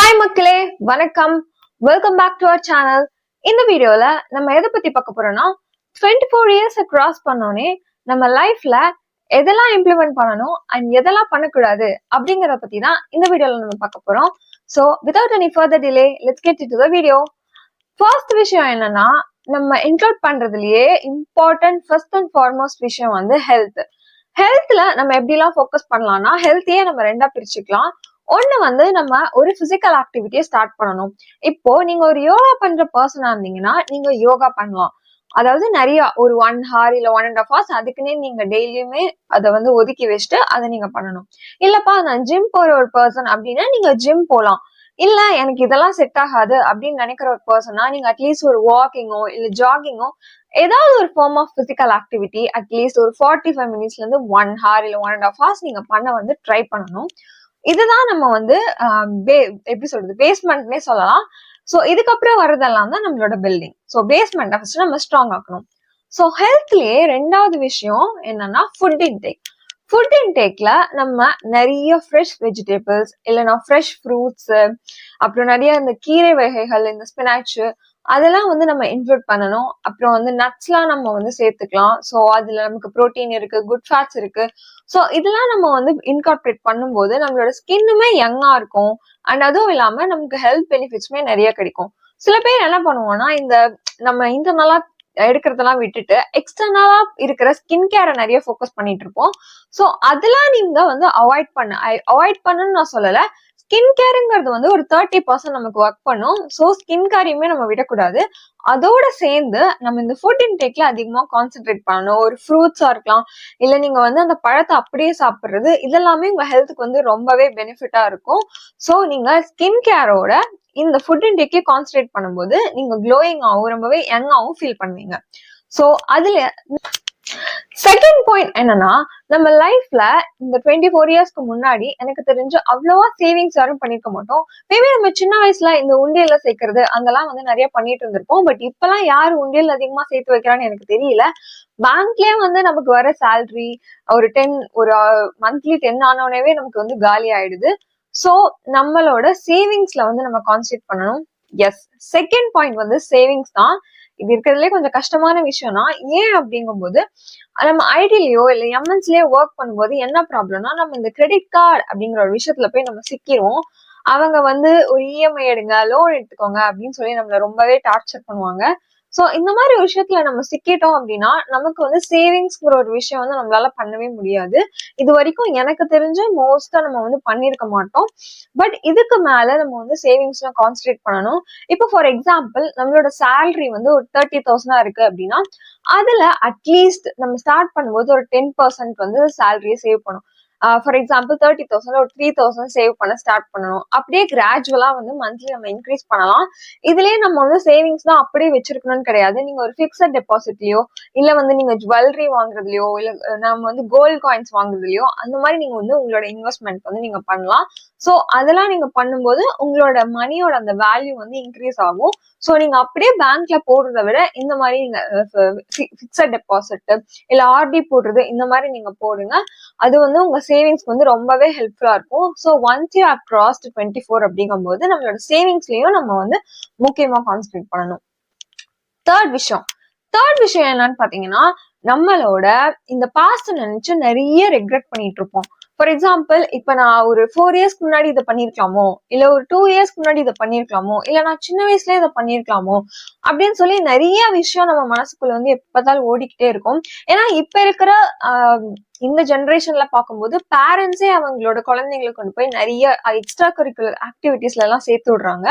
Hi மக்களே, வணக்கம். Welcome back to our channel. இந்த வீடியோல நம்ம எதை பத்தி பார்க்க போறோம்னா 24 இயர்ஸ் கிராஸ் பண்ணோனே நம்ம லைஃப்ல எதெல்லாம் இம்ப்ளிமெண்ட் பண்ணணும் அண்ட் எதெல்லாம் பண்ணக்கூடாது அப்படிங்கறத பத்தி தான் இந்த வீடியோல நம்ம பார்க்க போறோம். So without any further delay let's get into the video. First விஷயம் என்னன்னா, நம்ம இன்க்ளூட் பண்றதுலயே இம்பார்ட்டன்ட் ஃபர்ஸ்ட் அண்ட் ஃபார்மோஸ்ட் விஷயம் வந்து ஹெல்த். ஹெல்த்ல நம்ம எப்படிலாம் ஃபோக்கஸ் பண்ணலாம்னா, ஹெல்த்தையே நம்ம ரெண்டா பிரிச்சுக்கலாம். ஒண்ணு வந்து நம்ம ஒரு பிசிக்கல் ஆக்டிவிட்டியை ஸ்டார்ட் பண்ணணும். இப்போ நீங்க ஒரு யோகா பண்ற பர்சனா இருந்தீங்கன்னா நீங்க யோகா பண்ணலாம். அதாவது நிறைய ஒரு 1 hour இல்ல 1.5 hours அதுக்குன்னே நீங்க டெய்லியுமே அதை வந்து ஒதுக்கி வச்சுட்டு அதை நீங்க பண்ணணும். இல்லப்பா நான் ஜிம் போற ஒரு பர்சன் அப்படின்னா நீங்க ஜிம் போலாம். இல்ல எனக்கு இதெல்லாம் செட் ஆகாது அப்படின்னு நினைக்கிற ஒரு பர்சனா நீங்க அட்லீஸ்ட் ஒரு வாக்கிங்கோ இல்ல ஜாகிங்கோ ஏதாவது ஒரு form of physical activity at least ஒரு 45 மினிட்ஸ்ல இருந்து 1 hour இல்ல 1.5 hours நீங்க பண்ண வந்து ட்ரை பண்ணணும். இதுதான் நம்ம வந்து எப்படி சொல்றது, பேஸ்மெண்ட்னே சொல்லலாம். ஸோ இதுக்கப்புறம் வர்றதெல்லாம் தான் நம்மளோட பில்டிங். ஸோ பேஸ்மெண்ட்டை ஃபர்ஸ்ட் நம்ம ஸ்ட்ராங் ஆக்கணும். ஸோ ஹெல்த்லயே ரெண்டாவது விஷயம் என்னன்னா ஃபுட் இன்டேக். ஃபுட் இன்டேக்ல நம்ம நிறைய ஃப்ரெஷ் வெஜிடபிள்ஸ் இல்லைன்னா ஃப்ரெஷ் ஃப்ரூட்ஸ், அப்புறம் நிறைய இந்த கீரை வகைகள், இந்த ஸ்பினாச் அதெல்லாம் வந்து நம்ம இன்க்ளூட் பண்ணணும். அப்புறம் வந்து நட்ஸ்லாம் நம்ம வந்து சேர்த்துக்கலாம். ஸோ அதுல நமக்கு ப்ரோட்டீன் இருக்கு, குட் ஃபேட்ஸ் இருக்கு. ஸோ இதெல்லாம் நம்ம வந்து இன்கார்பரேட் பண்ணும்போது நம்மளோட ஸ்கின்னுமே யங்கா இருக்கும். அண்ட் அதுவும் இல்லாம நமக்கு ஹெல்த் பெனிஃபிட்ஸ்மே நிறைய கிடைக்கும். சில பேர் என்ன பண்ணுவோம்னா, இந்த நம்ம இன்டர்னலா எடுக்கிறதெல்லாம் விட்டுட்டு எக்ஸ்டர்னலா இருக்கிற ஸ்கின் கேரை நிறைய ஃபோக்கஸ் பண்ணிட்டு இருப்போம். ஸோ அதெல்லாம் நீங்க வந்து அவாய்ட் பண்ணுன்னு நான் சொல்லல. ஸ்கின் கேருங்கிறது வந்து ஒரு 30% நமக்கு ஒர்க் பண்ணும். ஸோ ஸ்கின் கேரையுமே நம்ம விடக்கூடாது. அதோட சேர்ந்து நம்ம இந்த ஃபுட் இன்டேக்ல அதிகமா கான்சென்ட்ரேட் பண்ணணும். ஒரு ஃப்ரூட்ஸா இருக்கலாம், இல்ல நீங்க வந்து அந்த பழத்தை அப்படியே சாப்பிடுறது, இதெல்லாமே உங்க ஹெல்த்துக்கு வந்து ரொம்பவே பெனிஃபிட்டா இருக்கும். ஸோ நீங்க ஸ்கின் கேரோட இந்த ஃபுட் இன்டேக்கே கான்சென்ட்ரேட் பண்ணும்போது நீங்க க்ளோயிங்காகவும் ரொம்பவே யங்காகவும் ஃபீல் பண்ணுவீங்க. ஸோ அதுல செகண்ட் பாயிண்ட் என்னன்னா, நம்ம லைஃப்ல இந்த 24 இயர்ஸ்க்கு முன்னாடி எனக்கு தெரிஞ்சு அவ்வளவா சேவிங்ஸ் யாரும் பண்ணிருக்க மாட்டோம். மேபி நம்ம சின்ன வயசுல இந்த உண்டியல்ல சேர்க்கறது அதெல்லாம் வந்து நிறைய பண்ணிட்டு இருந்திருப்போம். பட் இப்பெல்லாம் யாரு உண்டியல் அதிகமா சேர்த்து வைக்கிறான்னு எனக்கு தெரியல. பேங்க்லயே வந்து நமக்கு வர சேலரி ஒரு மந்த்லி 10 ஆனோடனே நமக்கு வந்து காலி ஆயிடுது. ஸோ நம்மளோட சேவிங்ஸ்ல வந்து நம்ம கான்சென்ட்ரேட் பண்ணணும். எஸ், செகண்ட் பாயிண்ட் வந்து சேவிங்ஸ் தான். இது இருக்கிறதுலே கொஞ்சம் கஷ்டமான விஷயம்னா, ஏன் அப்படிங்கும்போது நம்ம ஐடிலயோ இல்ல எம்என்ஸ்லயோ ஒர்க் பண்ணும்போது என்ன ப்ராப்ளம்னா, நம்ம இந்த கிரெடிட் கார்டு அப்படிங்கிற ஒரு விஷயத்துல போய் நம்ம சிக்கிரும். அவங்க வந்து ஒரு இஎம்ஐ எடுங்க, லோன் எடுத்துக்கோங்க அப்படின்னு சொல்லி நம்மள ரொம்பவே டார்ச்சர் பண்ணுவாங்க. ஸோ இந்த மாதிரி ஒரு விஷயத்துல நம்ம சிக்கிட்டோம் அப்படின்னா நமக்கு வந்து சேவிங்ஸ்ங்கிற ஒரு விஷயம் வந்து நம்மளால பண்ணவே முடியாது. இது வரைக்கும் எனக்கு தெரிஞ்சு மோஸ்டா நம்ம வந்து பண்ணிருக்க மாட்டோம். பட் இதுக்கு மேல நம்ம வந்து சேவிங்ஸ்ல கான்சென்ட்ரேட் பண்ணணும். இப்போ ஃபார் எக்ஸாம்பிள் நம்மளோட சேலரி வந்து ஒரு 30,000 இருக்கு அப்படின்னா அதுல அட்லீஸ்ட் நம்ம ஸ்டார்ட் பண்ணும்போது ஒரு 10% வந்து சேலரியை சேவ் பண்ணும். ஃபார் எக்ஸாம்பிள் 30,000 ஒரு 3,000 சேவ் பண்ண ஸ்டார்ட் பண்ணணும். அப்படியே கிராஜுவலா வந்து மந்த்லி நம்ம இன்க்ரீஸ் பண்ணலாம். இதுலயே நம்ம வந்து சேவிங்ஸ் தான் அப்படியே வச்சிருக்கணும்னு கிடையாது. நீங்க ஒரு பிக்ஸட் டெபாசிட்லயோ இல்ல வந்து நீங்க ஜுவல்லரி வாங்குறதுலயோ இல்ல நம்ம வந்து கோல்ட் காயின்ஸ் வாங்குறதுலயோ அந்த மாதிரி நீங்க வந்து உங்களோட இன்வெஸ்ட்மெண்ட் வந்து நீங்க பண்ணலாம். ஸோ அதெல்லாம் நீங்க பண்ணும்போது உங்களோட மணியோட அந்த வேல்யூ வந்து இன்க்ரீஸ் ஆகும். ஸோ நீங்க அப்படியே பேங்க்ல போடுறத விட இந்த மாதிரி நீங்க பிக்ஸட் டெபாசிட் இல்ல ஆர்டி போடுறது இந்த மாதிரி நீங்க போடுங்க. அது வந்து உங்க சேவிங்ஸ் வந்து ரொம்பவே ஹெல்ப்ஃபுல்லா இருக்கும். So once you have crossed 24 அப்படிங்கும்போது நம்மளோட சேவிங்ஸ்லயும் நம்ம வந்து முக்கியமா கான்சென்ட்ரேட் பண்ணணும். தேர்ட் விஷயம் என்னன்னு பாத்தீங்கன்னா, நம்மளோட இந்த பாஸ்ட் நினைச்சு நிறைய ரெக்ரெட் பண்ணிட்டு இருப்போம். ஃபார் எக்ஸாம்பிள், இப்ப நான் ஒரு 4 இயர்ஸ்க்கு முன்னாடி இதை பண்ணிருக்கலாமோ, இல்ல ஒரு 2 இயர்ஸ்க்கு முன்னாடி இதை பண்ணிருக்கலாமோ, இல்ல நான் சின்ன வயசுல இதை பண்ணிருக்கலாமோ அப்படின்னு சொல்லி நிறைய விஷயம் நம்ம மனசுக்குள்ள வந்து எப்ப பார்த்தாலும் ஓடிக்கிட்டே இருக்கும். ஏன்னா இப்ப இருக்கிற இந்த ஜெனரேஷன்ல பார்க்கும்போது பேரண்ட்ஸே அவங்களோட குழந்தைங்களுக்கு கொண்டு போய் நிறைய எக்ஸ்ட்ரா கரிக்குலர் ஆக்டிவிட்டிஸ்ல எல்லாம் சேர்த்து விடுறாங்க.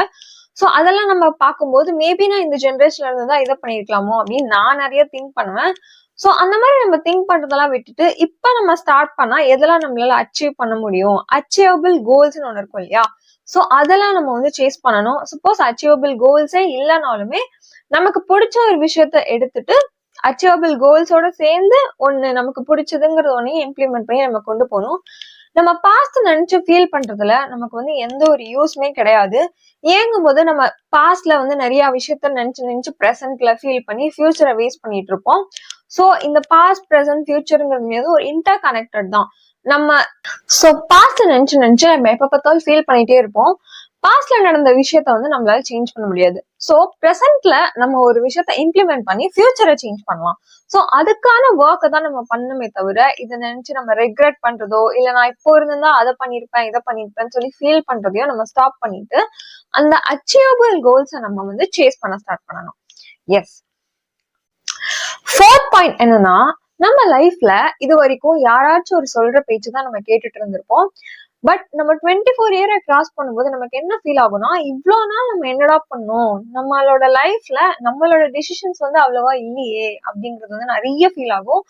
ஸோ அதெல்லாம் நம்ம பார்க்கும்போது மேபி நான் இந்த ஜென்ரேஷன்ல இருந்து தான் இதை பண்ணிருக்கலாமோ அப்படின்னு நான் நிறைய திங்க் பண்ணுவேன். ஸோ அந்த மாதிரி நம்ம திங்க் பண்றதெல்லாம் விட்டுட்டு இப்ப நம்ம ஸ்டார்ட் பண்ணா எதெல்லாம் நம்மளால அச்சீவ் பண்ண முடியும், அச்சீவபிள் கோல்ஸ்ன்னு ஒண்ணு இருக்கும் இல்லையா? ஸோ அதெல்லாம் நம்ம வந்து சேஸ் பண்ணணும். சப்போஸ் அச்சீவபிள் கோல்ஸே இல்லைனாலுமே நமக்கு பிடிச்ச ஒரு விஷயத்த எடுத்துட்டு அச்சீவபிள் கோல்ஸோட சேர்ந்து ஒண்ணு நமக்கு பிடிச்சதுங்கிறது ஒன்னையும் இம்ப்ளிமெண்ட் பண்ணி நம்ம கொண்டு போகணும். நம்ம பாஸ்ட் நினைச்சு ஃபீல் பண்றதுல நமக்கு வந்து எந்த ஒரு யூஸ்மே கிடையாது. ஏங்கும் போது நம்ம பாஸ்ட்ல வந்து நிறைய விஷயத்த நினைச்சு ப்ரெசென்ட்ல ஃபீல் பண்ணி ஃபியூச்சரை வேஸ்ட் பண்ணிட்டு இருப்போம். ஸோ இந்த பாஸ்ட் ப்ரெசென்ட் ஃபியூச்சருங்கிறது ஒரு இன்டர் கனெக்டட் தான். நம்ம ஸோ பாஸ்ட் நினைச்சு நம்ம எப்ப பார்த்தாலும் ஃபீல் பண்ணிட்டே இருப்போம். பாஸ்ட்ல நடந்த விஷயத்த வந்து நம்மளால சேஞ்ச் பண்ண முடியாது. சோ பிரசன்ட்ல நம்ம ஒரு விஷயத்த இம்ப்ளிமெண்ட் பண்ணி ஃபியூச்சரை சேஞ்ச் பண்ணலாம். சோ அதுக்கான ஒர்க்கை தான் நம்ம பண்ணணுமே தவிர இதை நினைச்சு நம்ம ரெக்ரெட் பண்றதோ இல்ல நான் இப்போ இருந்திருந்தா அதை பண்ணிருப்பேன் இதை பண்ணிருப்பேன்னு சொல்லி ஃபீல் பண்றதையோ நம்ம ஸ்டாப் பண்ணிட்டு அந்த அச்சீவபிள் கோல்ஸை நம்ம வந்து சேஸ் பண்ண ஸ்டார்ட் பண்ணணும். எஸ். ஃபோர்த் பாயிண்ட் என்னன்னா, நம்ம லைஃப்ல இது வரைக்கும் யாராச்சும் ஒரு சொல்ற பேச்சு தான் நம்ம கேட்டுட்டு இருந்திருப்போம். பட் நம்ம 24 இயரை கிராஸ் பண்ணும்போது நமக்கு என்ன ஃபீல் ஆகும்னா, இவ்வளோ நாள் நம்ம என்னடா பண்ணோம், நம்மளோட லைஃப்ல நம்மளோட டிசிஷன்ஸ் வந்து அவ்வளவா இல்லையே அப்படிங்கிறது வந்து நிறைய ஃபீல் ஆகும்.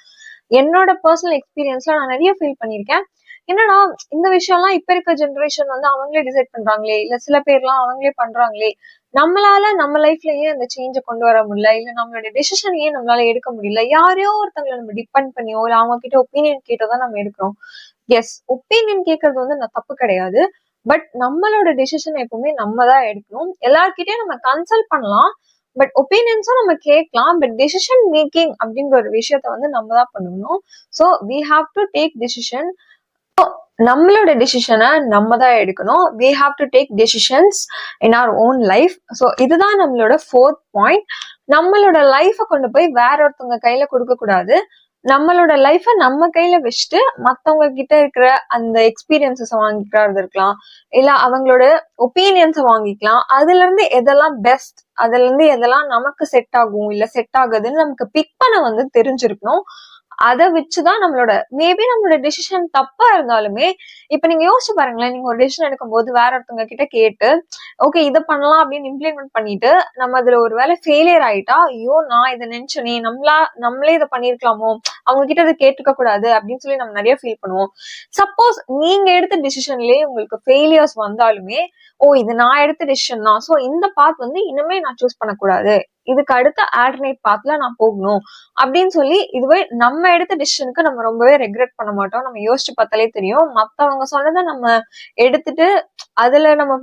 என்னோட பர்சனல் எக்ஸ்பீரியன்ஸ்ல நான் நிறைய ஃபீல் பண்ணியிருக்கேன். என்னன்னா இந்த விஷயம்லாம் இப்ப இருக்க ஜென்ரேஷன் வந்து அவங்களே டிசைட் பண்றாங்களே, இல்ல சில பேர்லாம் அவங்களே பண்றாங்களே, நம்மளால நம்ம லைஃப்ல ஏன் அந்த சேஞ்சை கொண்டு வர முடியல, இல்ல நம்மளோட டெசிஷன் ஏன் நம்மளால எடுக்க முடியல, யாரையோ ஒருத்தங்களை நம்ம டிபெண்ட் பண்ணியோ இல்ல அவங்க கிட்ட ஒப்பீனியன் கேட்டோ தான் நம்ம எடுக்கிறோம். எஸ், ஒப்பீனியன் கேட்கறது வந்து தப்பு கிடையாது. பட் நம்மளோட டெசிஷன் எப்பவுமே நம்ம தான் எடுக்கணும். எல்லார்கிட்டயும் நம்ம கன்சல்ட் பண்ணலாம், பட் ஒப்பீனியன்ஸும் நம்ம கேட்கலாம். பட் டெசிஷன் மேக்கிங் அப்படிங்கிற ஒரு விஷயத்த வந்து நம்ம தான் பண்ணணும். So we have to take decision. நம்மளோட டெசிஷனை நம்ம தான் எடுக்கணும். We have to take decisions in our own life. So இதுதான் நம்மளோட ஃபோர்த் பாயிண்ட். நம்மளோட லைஃபை கொண்டு போய் வேற ஒருத்தவங்க கையில கொடுக்க கூடாது. நம்மளோட லைஃபை நம்ம கையில வச்சுட்டு மத்தவங்க கிட்ட இருக்கிற அந்த எக்ஸ்பீரியன்சஸ் வாங்கிக்கிறது இருக்கலாம், இல்ல அவங்களோட ஒப்பீனியன்ஸை வாங்கிக்கலாம். அதுல இருந்து எதெல்லாம் பெஸ்ட், அதுல இருந்து எதெல்லாம் நமக்கு செட் ஆகும் இல்ல செட் ஆகுதுன்னு நமக்கு பிக் பண்ண வந்து தெரிஞ்சிருக்கணும். அதை வச்சுதான் மேபி நம்மளோட டெசிஷன் தப்பா இருந்தாலுமே, இப்ப நீங்க யோசிச்சு பாருங்களேன், நீங்க ஒரு டெசிஷன் எடுக்கும் போது வேற ஒருத்தவங்க கிட்ட கேட்டு ஓகே இதை பண்ணலாம் அப்படின்னு இம்ப்ளிமெண்ட் பண்ணிட்டு நம்ம அதுல ஒரு வேலை ஃபெயிலியர் ஆயிட்டா, ஐயோ நான் இதை நினைச்சனே, நம்மளே இதை பண்ணிருக்கலாமோ, அவங்க கிட்ட அதை கேட்டுக்க கூடாது அப்படின்னு சொல்லி நம்ம நிறைய ஃபீல் பண்ணுவோம். சப்போஸ் நீங்க எடுத்த டெசிஷன்லயே உங்களுக்கு ஃபெயிலியர்ஸ் வந்தாலுமே, ஓ இது நான் எடுத்த டெசிஷன் தான், ஸோ இந்த பாத் வந்து இனிமே நான் சூஸ் பண்ணக்கூடாது, இதுக்கு அடுத்த ஆல்டர்னேட் பாத்ல நான் போகணும் அப்படின்னு சொல்லி இதுவே நம்ம எடுத்த டிசிஷனுக்கு நம்ம ரொம்பவே ரெக்ரெட் பண்ண மாட்டோம். நம்ம யோசிச்சு பார்த்தாலே தெரியும். மத்தவங்க சொன்னதை நம்ம எடுத்துட்டு அதுல நம்ம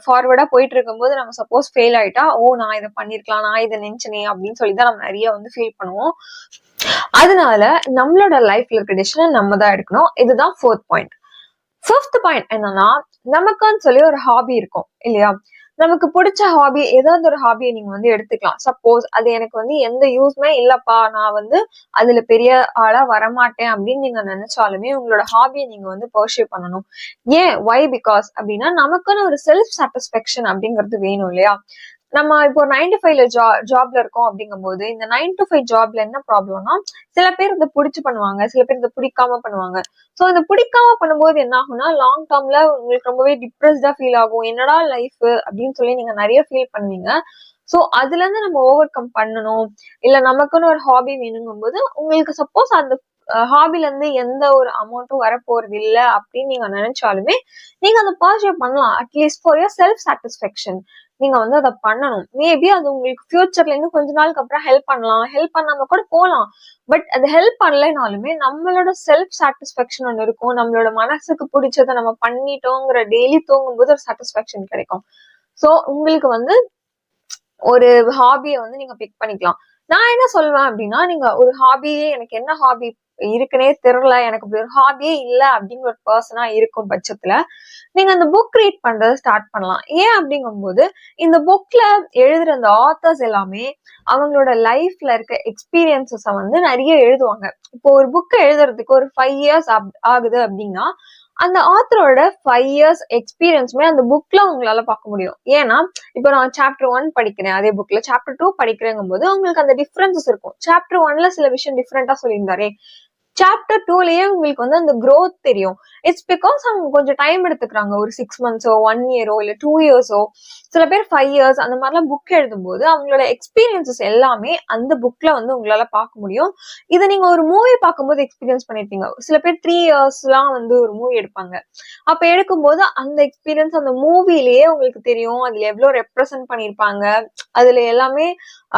ஃபார்வர்டா போயிட்டு இருக்கும்போது நம்ம சப்போஸ் ஃபெயில் ஆயிட்டா, ஓ நான் இதை பண்ணிருக்கலாம், நான் இதை நினைச்சனே அப்படின்னு சொல்லிதான் நம்ம நிறைய வந்து ஃபீல் பண்ணுவோம். அதனால நம்மளோட லைஃப்ல இருக்க டிசிஷனை நம்ம தான் எடுக்கணும். இதுதான் ஃபோர்த் பாயிண்ட். ஃபிஃப்த் பாயிண்ட் என்னன்னா, நமக்குன்னு சொல்லி ஒரு ஹாபி இருக்கும் இல்லையா? நமக்கு பிடிச்ச ஹாபி, ஏதாவது ஒரு ஹாபியை நீங்க வந்து எடுத்துக்கலாம். சப்போஸ் அது எனக்கு வந்து எந்த யூஸ்மே இல்லப்பா, நான் வந்து அதுல பெரிய ஆளா வரமாட்டேன் அப்படின்னு நீங்க நினைச்சாலுமே உங்களோட ஹாபியை நீங்க வந்து பர்சியூ பண்ணணும். ஏன், ஒய், பிகாஸ் அப்படின்னா நமக்குன்னு ஒரு செல்ஃப் சாட்டிஸ்பேக்ஷன் அப்படிங்கிறது வேணும் இல்லையா? நம்ம இப்போ 9 to 5 ஜாப்ல இருக்கோம் அப்படிங்கும் போது இந்த 9 to 5 ஜாப்ல என்ன ப்ராப்ளம்னா, சில பேர் இதை பிடிச்சு பண்ணுவாங்க, சில பேர் இதை பிடிக்காம பண்ணுவாங்க. ஸோ இதை பிடிக்காம பண்ணும்போது என்ன ஆகும்னா, லாங் டேர்ம்ல உங்களுக்கு ரொம்பவே டிப்ரெஸ்டா ஃபீல் ஆகும். என்னடா லைஃப் அப்படின்னு சொல்லி நீங்க நிறைய ஃபீல் பண்ணுவீங்க. ஸோ அதுல இருந்து நம்ம ஓவர் கம் பண்ணணும், இல்ல நமக்குன்னு ஒரு ஹாபி வேணுங்கும் போது உங்களுக்கு சப்போஸ் அந்த ஹாபில இருந்து எந்த ஒரு அமௌண்ட்டும் வரப்போறது இல்லை அப்படின்னு நீங்க நினைச்சாலுமே நீங்க அதை பர்சியூ பண்ணலாம். At least for your self satisfaction நீங்க வந்து அதை பண்ணணும். மேபி அது உங்களுக்கு ஃபியூச்சர்ல இன்னும் கொஞ்ச நாளுக்கு அப்புறம் ஹெல்ப் பண்ணலாம், ஹெல்ப் பண்ணாம கூட போகலாம். பட் அது ஹெல்ப் பண்ணலைனாலுமே நம்மளோட செல்ஃப் சாட்டிஸ்பேக்ஷன் ஒன்று இருக்கும். நம்மளோட மனசுக்கு பிடிச்சதை நம்ம பண்ணிட்டோங்கிற டெய்லி தூங்கும் போது ஒரு சாட்டிஸ்பேக்ஷன் கிடைக்கும். ஸோ உங்களுக்கு வந்து ஒரு ஹாபியை வந்து நீங்க பிக் பண்ணிக்கலாம். நான் என்ன சொல்லுவேன் அப்படின்னா, நீங்க ஒரு ஹாபியே, எனக்கு என்ன ஹாபி இருக்குன்னே தெரியல, எனக்கு இப்படி ஒரு ஹாபியே இல்லை அப்படிங்கிற ஒரு பர்சனா இருக்கும் பட்சத்துல நீங்க அந்த புக் ரீட் பண்றதை ஸ்டார்ட் பண்ணலாம். ஏன் அப்படிங்கும்போது இந்த புக்ல எழுதுற அந்த ஆத்தர்ஸ் எல்லாமே அவங்களோட லைஃப்ல இருக்க எக்ஸ்பீரியன்சஸ வந்து நிறைய எழுதுவாங்க. இப்போ ஒரு புக்கை எழுதுறதுக்கு ஒரு 5 years ஆகுது அப்படின்னா அந்த ஆத்தரோட 5 years எக்ஸ்பீரியன்ஸுமே அந்த புக்ல உங்களால பார்க்க முடியும். ஏன்னா இப்போ நான் சாப்டர் 1 படிக்கிறேன், அதே புக்ல சாப்டர் 2 படிக்கிறேங்கும் போது உங்களுக்கு அந்த டிஃபரன்சஸ் இருக்கும். சாப்டர் 1ல சில விஷயம் டிஃப்ரெண்டா சொல்லியிருந்தாரே, சாப்டர் 2லயே உங்களுக்கு வந்து அந்த growth தெரியும். இட்ஸ் பிகாஸ் அவங்க கொஞ்சம் டைம் எடுத்துக்கிறாங்க. ஒரு 6 months, 1 year இல்ல 2 years, சில பேர் 5 years அந்த மாதிரிலாம் புக் எழுதும் போது அவங்களோட எக்ஸ்பீரியன்சஸ் எல்லாமே அந்த புக்ல வந்து உங்களால பார்க்க முடியும். இதை நீங்க ஒரு மூவி பார்க்கும்போது எக்ஸ்பீரியன்ஸ் பண்ணிருப்பீங்க. சில பேர் 3 years வந்து ஒரு மூவி எடுப்பாங்க. அப்ப எடுக்கும்போது அந்த எக்ஸ்பீரியன்ஸ் அந்த மூவிலேயே உங்களுக்கு தெரியும். அதுல எவ்வளவு ரெப்ரசன்ட் பண்ணிருப்பாங்க, அதுல எல்லாமே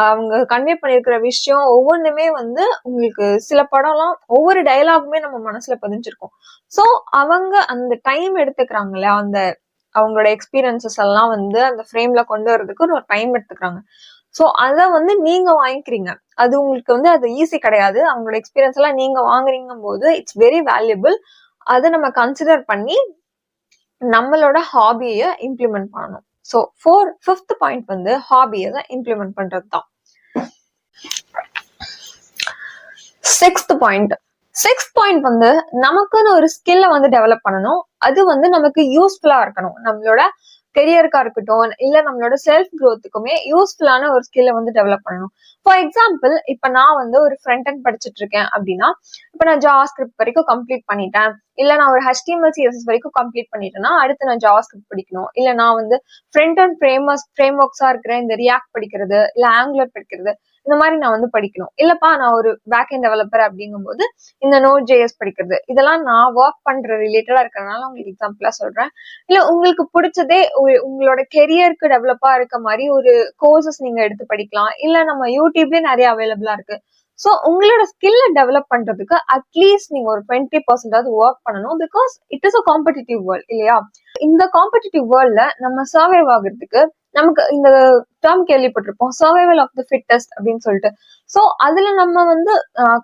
அவங்க கன்வே பண்ணிருக்கிற விஷயம் ஒவ்வொன்றுமே வந்து உங்களுக்கு சில படம்லாம் ஒவ்வொரு டயலாகுமே நம்ம மனசுல பதிஞ்சிருக்கும். சோ அவங்க அந்த டைம் எடுத்துக்கிறாங்கல்ல, அந்த அவங்களோட எக்ஸ்பீரியன்சஸ் எல்லாம் வந்து அந்த ஃப்ரேம்ல கொண்டு வரதுக்கு ஒரு டைம் எடுத்துக்கிறாங்க. சோ அத வந்து நீங்க வாங்கிக்கிறீங்க. அது உங்களுக்கு வந்து அது ஈஸி கிடையாது. அவங்களோட எக்ஸ்பீரியன்ஸ் எல்லாம் நீங்க வாங்குறீங்கும் போது இட்ஸ் வெரி வேல்யூபிள். அதை நம்ம கன்சிடர் பண்ணி நம்மளோட ஹாபியை இம்ப்ளிமெண்ட் பண்ணணும். ஸோ ஃபிஃப்த் பாயிண்ட் வந்து ஹாபியை தான் இம்ப்ளிமெண்ட் பண்றது தான். சிக்ஸ்த் பாயிண்ட் வந்து நமக்குன்னு ஒரு ஸ்கில்ல வந்து டெவலப் பண்ணணும். அது வந்து நமக்கு யூஸ்ஃபுல்லா இருக்கணும். நம்மளோட கெரியருக்கா இருக்கட்டும், இல்ல நம்மளோட செல்ஃப் க்ரோத்துக்குமே யூஸ்ஃபுல்லான ஒரு ஸ்கில்ல வந்து டெவலப் பண்ணணும். ஃபார் எக்ஸாம்பிள், இப்ப நான் வந்து ஒரு ஃப்ரண்ட் அண்ட் படிச்சுட்டு இருக்கேன் அப்படின்னா, இப்ப நான் ஜாவா ஸ்கிரிப்ட் வரைக்கும் கம்ப்ளீட் பண்ணிட்டேன், இல்ல நான் ஒரு HTML CSS வரைக்கும் கம்ப்ளீட் பண்ணிட்டேன்னா அடுத்து நான் ஜாவா ஸ்கிரிப்ட் படிக்கணும். இல்ல நான் வந்து ஃப்ரண்ட் அண்ட் ஃப்ரேம் ஒர்க்ஸா இருக்கிற இந்த ரியாக்ட் படிக்கிறது, இல்ல ஆங்குலர் படிக்கிறது, இந்த மாதிரி நான் வந்து படிக்கணும். இல்லப்பா நான் ஒரு பேக் அண்ட் டெவலப்பர் அப்படிங்கும்போது இந்த Node.js படிக்கிறது, இதெல்லாம் நான் ஒர்க் பண்ற ரிலேட்டடா இருக்கிறதுனால உங்களுக்கு எக்ஸாம்பிளா சொல்றேன். இல்ல உங்களுக்கு பிடிச்சதே உங்களோட கெரியருக்கு டெவலப்பா இருக்க மாதிரி ஒரு கோர்சஸ் நீங்க எடுத்து படிக்கலாம். இல்ல நம்ம யூடியூப்லயே நிறைய அவைலபிளா இருக்கு. ஸோ உங்களோட ஸ்கில்ல டெவலப் பண்றதுக்கு அட்லீஸ்ட் நீங்க ஒரு 20% ஒர்க் பண்ணணும். Because it is a competitive world இல்லையா? இந்த காம்படிட்டிவ் வேர்ல்ட்ல நம்ம சர்வைவ் ஆகுறதுக்கு நமக்கு இந்த டேர்ம் கேள்விப்பட்டிருப்போம், சர்வைவல் ஆஃப் த ஃபிட்டஸ்ட் அப்படின்னு சொல்லிட்டு. ஸோ அதுல நம்ம வந்து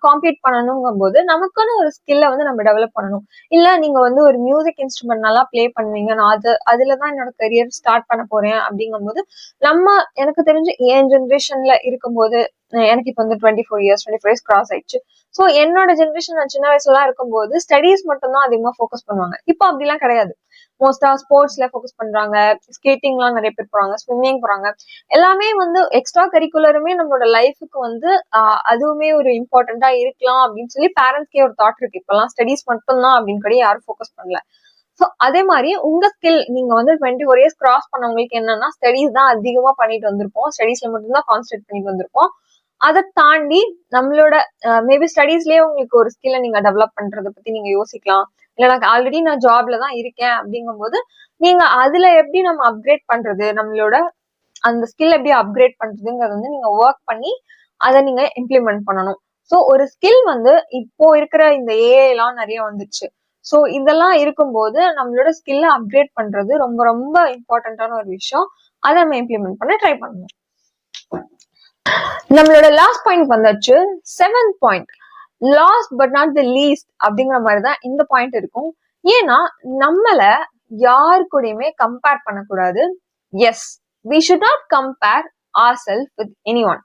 காம்பீட் பண்ணணுங்கும் போது நமக்கான ஒரு ஸ்கில்ல வந்து நம்ம டெவலப் பண்ணணும். இல்ல நீங்க வந்து ஒரு மியூசிக் இன்ஸ்ட்ருமெண்ட் நல்லா பிளே பண்ணுவீங்க, நான் அதுலதான் என்னோட கரியர் ஸ்டார்ட் பண்ண போறேன் அப்படிங்கும் போது எனக்கு தெரிஞ்சு என் ஜென்ரேஷன்ல இருக்கும்போது, எனக்கு இப்ப வந்து 24 இயர்ஸ் கிராஸ் ஆயிடுச்சு. ஸோ என்னோட ஜென்ரேஷன் நான் சின்ன வயசுலாம் இருக்கும்போது ஸ்டடீஸ் மட்டும் தான் அதிகமா ஃபோக்கஸ் பண்ணுவாங்க. இப்போ அப்படிலாம் கிடையாது. மோஸ்டா ஸ்போர்ட்ஸ்ல ஃபோக்கஸ் பண்றாங்க, ஸ்கேட்டிங்லாம் நிறைய பேர் போறாங்க, ஸ்விம்மிங் போறாங்க. எல்லாமே வந்து எக்ஸ்ட்ரா கரிக்குலருமே நம்மளோட லைஃபுக்கு வந்து அதுவுமே ஒரு இம்பார்ட்டண்டா இருக்கலாம் அப்படின்னு சொல்லி பேரண்ட்ஸ்க்கே ஒரு தாட் இருக்கு. இப்பெல்லாம் ஸ்டடீஸ் மட்டும் தான் அப்படின்னு கூட யாரும் ஃபோக்கஸ் பண்ணல. ஸோ அதே மாதிரி உங்க ஸ்கில் நீங்க வந்து 24 இயர்ஸ் கிராஸ் பண்ணவங்களுக்கு என்னன்னா ஸ்டடீஸ் தான் அதிகமா பண்ணிட்டு வந்திருப்போம், ஸ்டடீஸ்ல மட்டும்தான் கான்சென்ட்ரேட் பண்ணிட்டு வந்திருப்போம். அதை தாண்டி நம்மளோட மேபி ஸ்டடீஸ்லயே உங்களுக்கு ஒரு ஸ்கில்ல நீங்க டெவலப் பண்றதை பத்தி நீங்க யோசிக்கலாம். இல்ல எனக்கு ஆல்ரெடி நான் ஜாப்ல தான் இருக்கேன் அப்படிங்கும் போது நீங்க அதுல எப்படி நம்ம அப்கிரேட் பண்றது, நம்மளோட அந்த ஸ்கில் எப்படி அப்கிரேட் பண்றதுங்கிறது வந்து நீங்க ஒர்க் பண்ணி அதை நீங்க இம்ப்ளிமெண்ட் பண்ணணும். ஸோ ஒரு ஸ்கில் வந்து இப்போ இருக்கிற இந்த ஏஐ எல்லாம் நிறைய வந்துச்சு. ஸோ இதெல்லாம் இருக்கும்போது நம்மளோட ஸ்கில்ல அப்கிரேட் பண்றது ரொம்ப ரொம்ப இம்பார்ட்டன்டான ஒரு விஷயம். அதை நம்ம இம்ப்ளிமெண்ட் பண்ண ட்ரை பண்ணணும். நம்மளோட லாஸ்ட் பாயிண்ட் வந்தாச்சு, 7th point. Last but not the least அப்படிங்கிற மாதிரிதான் இந்த பாயிண்ட் இருக்கும். ஏன்னா நம்மள யாரு கூடயுமே கம்பேர் பண்ணக்கூடாது. Yes, we should not compare ourselves with anyone.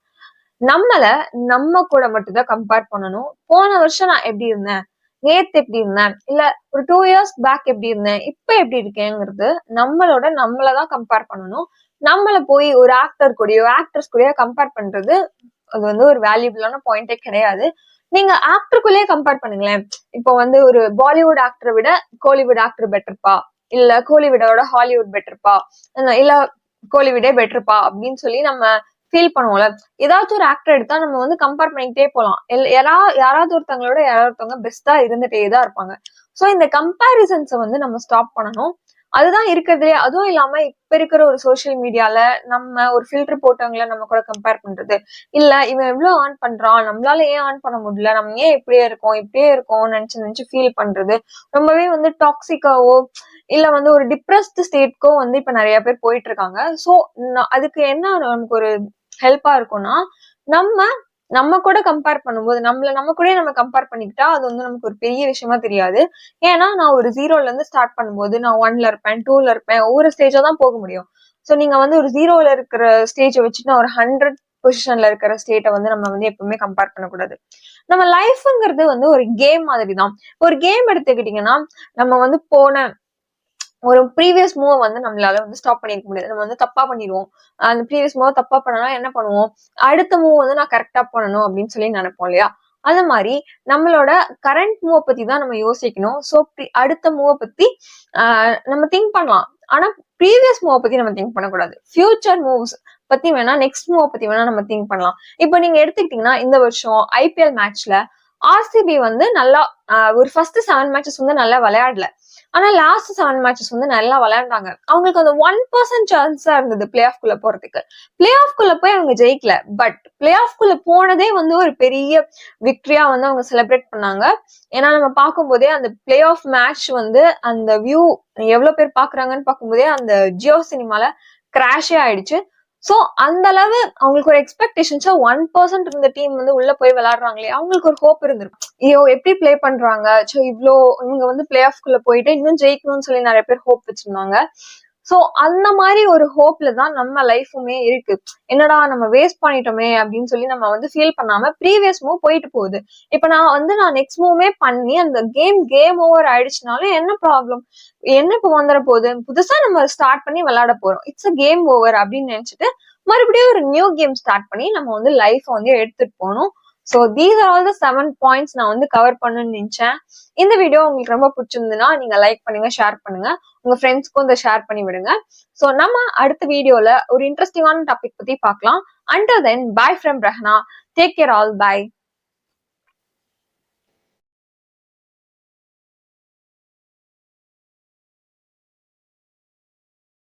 நம்மள நம்ம கூட மட்டும் தான் கம்பேர் பண்ணணும். போன வருஷம் நான் எப்படி இருந்தேன், நேத்து எப்படி இருந்தேன், இல்ல ஒரு 2 years பேக் எப்படி இருந்தேன், இப்ப எப்படி இருக்கேங்கிறது நம்மளதான் கம்பேர் பண்ணணும். நம்மள போய் ஒரு ஆக்டர் கூடயோ ஆக்ட்ரஸ் கூடயோ கம்பேர் பண்றது அது வந்து ஒரு வேல்யூபிளான பாயிண்டே கிடையாது. நீங்க ஆக்டருக்குள்ளேயே கம்பேர் பண்ணுங்களேன். இப்போ வந்து ஒரு பாலிவுட் ஆக்டரை விட கோலிவுட் ஆக்டர் பெட்டர்ப்பா, இல்ல கோலிவுடோட ஹாலிவுட் பெட்டர்ப்பா, இல்ல கோலிவுடே பெட்டர்ப்பா அப்படின்னு சொல்லி நம்ம ஃபீல் பண்ணுவோம்ல. ஏதாச்சும் ஒரு ஆக்டர் எடுத்தா நம்ம வந்து கம்பேர் பண்ணிக்கிட்டே போலாம். யாராவது ஒருத்தவங்களோட யாராவது ஒருத்தவங்க பெஸ்டா இருந்துட்டே தான் இருப்பாங்க. சோ இந்த கம்பேரிசன்ஸை வந்து நம்ம ஸ்டாப் பண்ணணும். அதுதான் இருக்கிறதுலே. அதுவும் இல்லாம இப்ப இருக்கிற ஒரு சோசியல் மீடியால நம்ம ஒரு ஃபில்டர் போட்டவங்களை நம்ம கூட கம்பேர் பண்றது, இல்ல இவன் எவ்வளவு ஏர்ன் பண்றான், நம்மளால ஏன் ஏர்ன் பண்ண முடியல, நம்ம ஏன் இப்படியே இருக்கோம் நினைச்சு ஃபீல் பண்றது ரொம்பவே வந்து டாக்ஸிக்காவோ இல்ல வந்து ஒரு டிப்ரெஸ்ட் ஸ்டேட்க்கோ வந்து இப்ப நிறைய பேர் போயிட்டு இருக்காங்க. சோ அதுக்கு என்ன நமக்கு ஒரு ஹெல்ப்பா இருக்கும்னா, நம்ம கூட கம்பேர் பண்ணும்போது நம்ம கூட நம்ம கம்பேர் பண்ணிக்கிட்டா அது வந்து நமக்கு ஒரு பெரிய விஷயமா தெரியாது. ஏன்னா நான் ஒரு 0ல இருந்து ஸ்டார்ட் பண்ணும்போது நான் 1ல இருப்பேன், 2ல இருப்பேன், ஒவ்வொரு ஸ்டேஜா தான் போக முடியும். சோ நீங்க வந்து ஒரு 0ல இருக்கிற ஸ்டேஜை வச்சுட்டு நான் ஒரு 100 பொசிஷன்ல இருக்கிற ஸ்டேட்டை வந்து நம்ம வந்து எப்பவுமே கம்பேர் பண்ணக்கூடாது. நம்ம லைஃப்ங்கிறது வந்து ஒரு கேம் மாதிரி தான். ஒரு கேம் எடுத்துக்கிட்டீங்கன்னா நம்ம வந்து போன ஒரு ப்ரீவியஸ் மூவ் வந்து நம்மளால வந்து ஸ்டாப் பண்ணிருக்க முடியாது. நம்ம வந்து தப்பா பண்ணிடுவோம். அந்த ப்ரீவியஸ் மூவ் தப்பா பண்ணனா என்ன பண்ணுவோம், அடுத்த மூவ் வந்து நான் கரெக்டா பண்ணணும் அப்படின்னு சொல்லி நினைப்போம் இல்லையா? அது மாதிரி நம்மளோட கரண்ட் மூவ் பத்தி தான் நம்ம யோசிக்கணும். சோ அடுத்த மூவ் பத்தி நம்ம திங்க் பண்ணலாம். ஆனா ப்ரீவியஸ் மூவ் பத்தி நம்ம திங்க் பண்ணக்கூடாது. ஃபியூச்சர் மூவ்ஸ் பத்தி வேணா, நெக்ஸ்ட் மூவ் பத்தி வேணா நம்ம திங்க் பண்ணலாம். இப்போ நீங்க எடுத்துக்கிட்டீங்கன்னா இந்த வருஷம் IPL மேட்ச்ல RCB வந்து நல்லா ஒரு ஃபர்ஸ்ட் 7 மேட்சஸ் வந்து நல்லா விளையாடல. ஆனா லாஸ்ட் 7 மேட்சஸ் வந்து நல்லா விளையாண்டாங்க. அவங்களுக்கு அந்த 1% சான்ஸா இருந்தது பிளே ஆஃப் குள்ள போறதுக்கு. பிளே ஆஃப் குள்ள போய் அவங்க ஜெயிக்கல. பட் பிளே ஆஃப் குள்ள போனதே வந்து ஒரு பெரிய விக்டரியா வந்து அவங்க செலிப்ரேட் பண்ணாங்க. ஏன்னா நம்ம பார்க்கும்போதே அந்த பிளே ஆஃப் மேட்ச் வந்து அந்த வியூ எவ்வளவு பேர் பாக்குறாங்கன்னு பார்க்கும்போதே அந்த ஜியோ சினிமால கிராஷே ஆயிடுச்சு. சோ அந்த அளவு அவங்களுக்கு ஒரு எக்ஸ்பெக்டேஷன்ஸா 1% இருந்த டீம் வந்து உள்ள போய் விளையாடுறாங்களே, அவங்களுக்கு ஒரு ஹோப் இருந்திருக்கும். ஐயோ எப்படி ப்ளே பண்றாங்க, சோ இவ்ளோ இவங்க வந்து பிளே ஆஃப்குள்ள போயிட்டு இன்னும் ஜெயிக்கணும்னு சொல்லி நிறைய பேர் ஹோப் வச்சிருந்தாங்க. சோ அந்த மாதிரி ஒரு ஹோப்ல தான் நம்ம லைஃபுமே இருக்கு. என்னடா நம்ம வேஸ்ட் பண்ணிட்டோமே அப்படின்னு சொல்லி நம்ம வந்து ஃபீல் பண்ணாம ப்ரீவியஸ் மூவ் போயிட்டு போகுது. இப்ப நான் நெக்ஸ்ட் மூவ்மே பண்ணி அந்த கேம் ஓவர் ஆயிடுச்சுனாலும் என்ன ப்ராப்ளம், என்ன இப்ப வந்துட போகுது, புதுசா நம்ம ஸ்டார்ட் பண்ணி விளையாட போறோம், இட்ஸ் அ கேம் ஓவர் அப்படின்னு நினைச்சிட்டு மறுபடியும் ஒரு நியூ கேம் ஸ்டார்ட் பண்ணி நம்ம வந்து லைஃப் வந்து எடுத்துட்டு போகணும். So these are all the 7 points நான் வந்து கவர் பண்ணணும்னு நினைச்சேன். இந்த வீடியோ உங்களுக்கு ரொம்ப பிடிச்சிருந்ததுன்னா நீங்க லைக் பண்ணுங்க, ஷேர் பண்ணுங்க, உங்க ஃப்ரெண்ட்ஸ்க்கும் இதை ஷேர் பண்ணி விடுங்க. ஸோ நம்ம அடுத்த வீடியோல ஒரு இன்ட்ரெஸ்டிங்கான டாபிக் பத்தி பார்க்கலாம். Until then, bye from Rahna. Take care all. Bye.